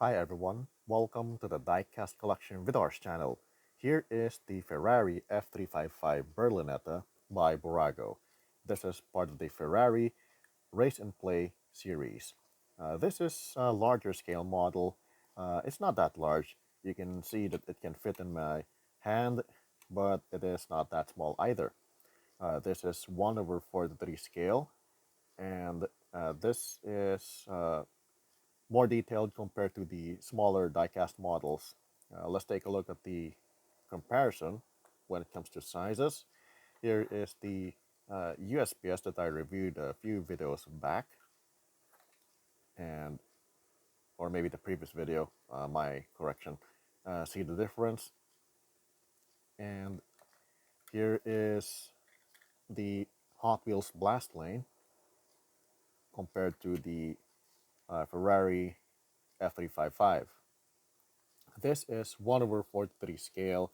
Hi everyone, welcome to the Diecast collection Vidars channel. Here is the Ferrari F355 Berlinetta by Bburago. This is part of the Ferrari Race and Play series. This is a larger scale model. It's not that large. You can see that it can fit in my hand, but it is not that small either. This is 1 over 4:3 scale, and this is more detailed compared to the smaller diecast models. Let's take a look at the comparison when it comes to sizes. Here is the USPS that I reviewed a few videos back, and or maybe the previous video, my correction. See the difference. And here is the Hot Wheels Blast Lane compared to the Ferrari F355. This is 1 over 43 scale,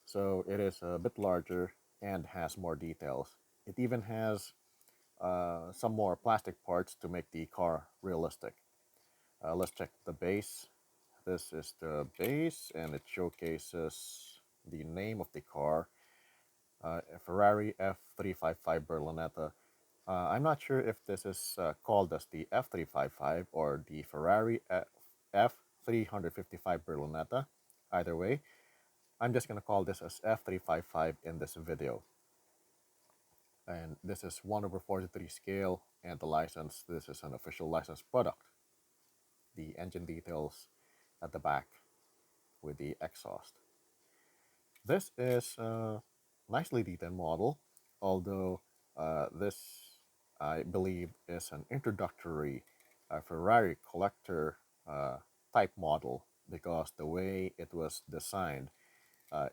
so it is a bit larger and has more details. It even has some more plastic parts to make the car realistic. Let's check the base. This is the base, and it showcases the name of the car, Ferrari F355 Berlinetta. I'm not sure if this is called as the F355 or the Ferrari F355 Berlinetta. Either way, I'm just going to call this as F355 in this video. And this is 1 over 43 scale, and the license, this is an official licensed product. The engine details at the back with the exhaust. This is a nicely detailed model, although this, I believe, is an introductory Ferrari collector type model because the way it was designed,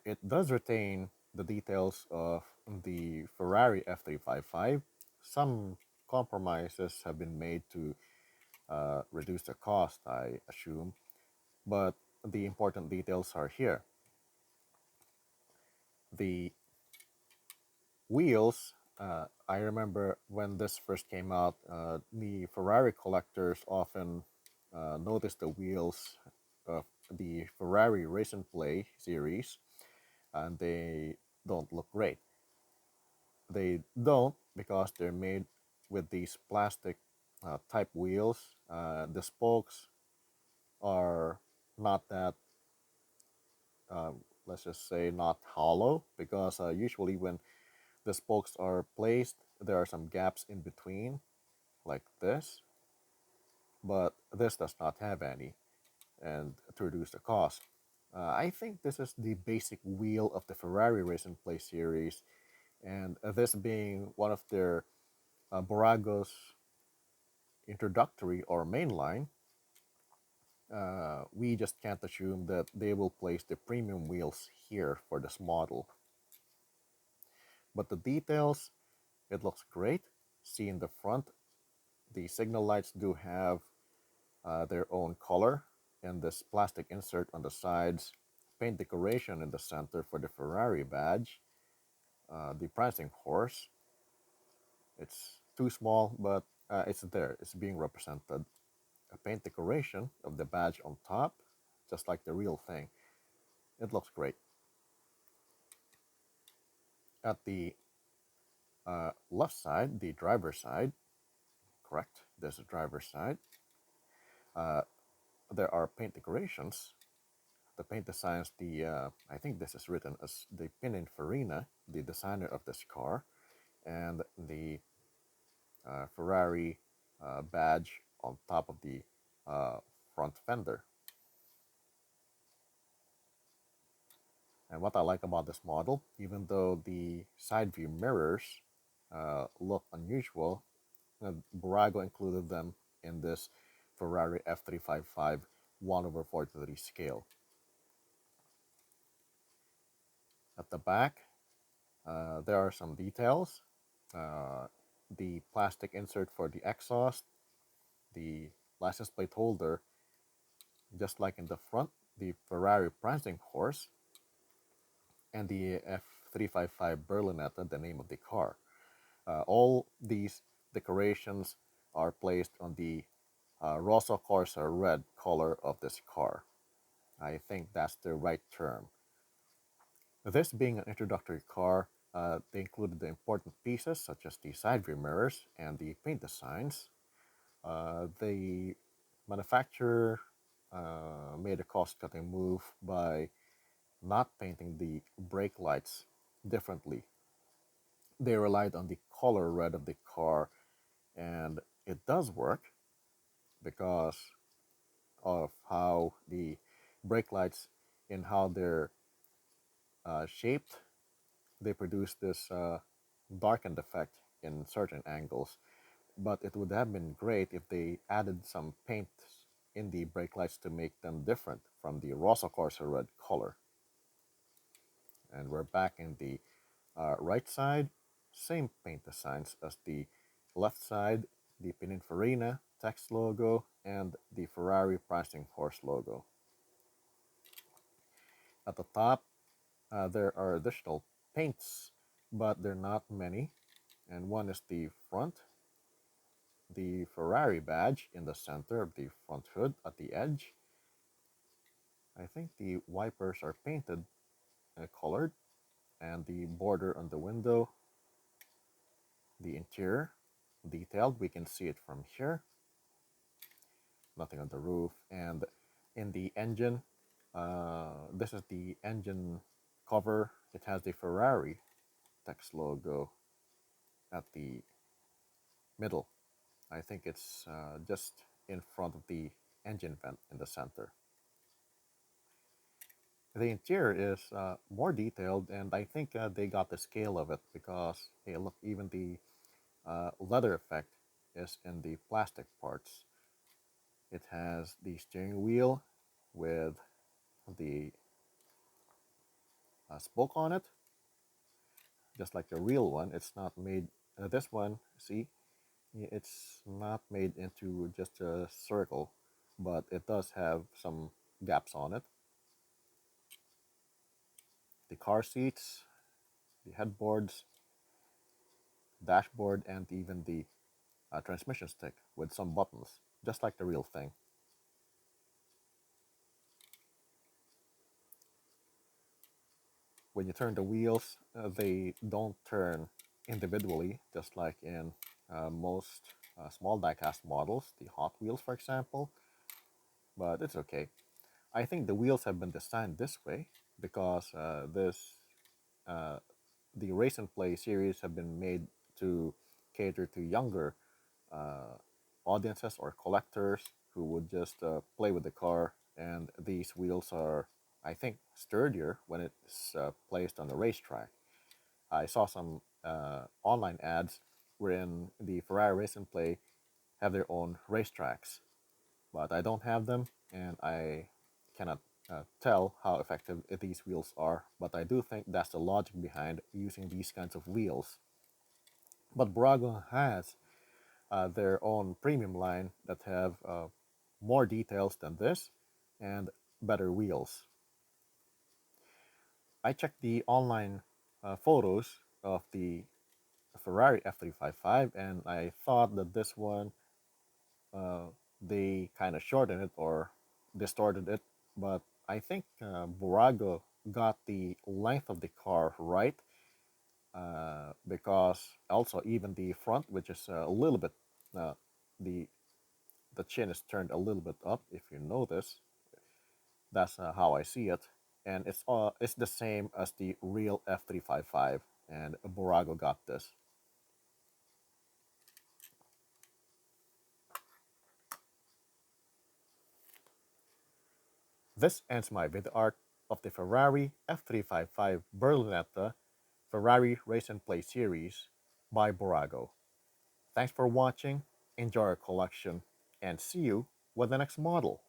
it does retain the details of the Ferrari F355. Some compromises have been made to reduce the cost, I assume, but the important details are here. The wheels, I remember when this first came out, the Ferrari collectors often noticed the wheels of the Ferrari Race and Play series, and they don't look great. They don't because they're made with these plastic type wheels. The spokes are not that, let's just say, not hollow, because usually when the spokes are placed, there are some gaps in between, like this, but this does not have any, and to reduce the cost. I think this is the basic wheel of the Ferrari Race and Play series, and this being one of their Bburago's introductory or mainline, we just can't assume that they will place the premium wheels here for this model. But the details, it looks great. See in the front, the signal lights do have their own color, and this plastic insert on the sides, paint decoration in the center for the Ferrari badge, the prancing horse. It's too small, but it's there. It's being represented. A paint decoration of the badge on top, just like the real thing. It looks great. At the left side, the driver's side, correct, there's a driver's side. There are paint decorations. The paint designs, I think this is written as the Pininfarina, the designer of this car, and the Ferrari badge on top of the front fender. And what I like about this model, even though the side view mirrors look unusual, Bburago included them in this Ferrari F355 1 over 43 scale. At the back, there are some details. The plastic insert for the exhaust, the license plate holder, just like in the front, the Ferrari prancing horse, and the F355 Berlinetta, the name of the car. All these decorations are placed on the Rosso Corsa red color of this car. I think that's the right term. This being an introductory car, they included the important pieces such as the side view mirrors and the paint designs. The manufacturer made a cost-cutting move by not painting the brake lights differently. They relied on the color red of the car, and it does work because of how the brake lights and how they're shaped. They produce this darkened effect in certain angles. But it would have been great if they added some paint in the brake lights to make them different from the Rosso Corsa red color. And we're back in the right side, same paint designs as the left side, the Pininfarina text logo and the Ferrari Pricing Horse logo. At the top, there are additional paints, but they're not many. And one is the front, the Ferrari badge in the center of the front hood at the edge. I think the wipers are painted colored, and the border on the window, the interior detailed. We can see it from here. Nothing on the roof. And in the engine, this is the engine cover. It has the Ferrari text logo at the middle. I think it's just in front of the engine vent in the center. The interior is more detailed, and I think they got the scale of it because, hey, look, even the leather effect is in the plastic parts. It has the steering wheel with the spoke on it, just like the real one. It's not made, this one, see, it's not made into just a circle, but it does have some gaps on it. The car seats, the headboards, dashboard, and even the transmission stick with some buttons, just like the real thing. When you turn the wheels, they don't turn individually, just like in most small diecast models, the Hot Wheels, for example, but it's okay. I think the wheels have been designed this way because uh, the Race and Play series have been made to cater to younger uh, audiences or collectors who would just play with the car, and these wheels are, I think, sturdier when it's placed on the racetrack. I saw some online ads wherein the Ferrari Race and Play have their own racetracks, but I don't have them, and I cannot tell how effective these wheels are. But I do think that's the logic behind using these kinds of wheels. But Bburago has their own premium line that have more details than this and better wheels. I checked the online photos of the Ferrari F355, and I thought that this one uh, they kind of shortened it or distorted it, but I think Bburago got the length of the car right because also even the front, which is a little bit uh, the the chin is turned a little bit up. If you notice, that's how I see it, and it's the same as the real F355, and Bburago got this. This ends my video art of the Ferrari F355 Berlinetta Ferrari Race and Play series by Bburago. Thanks for watching, enjoy our collection, and see you with the next model.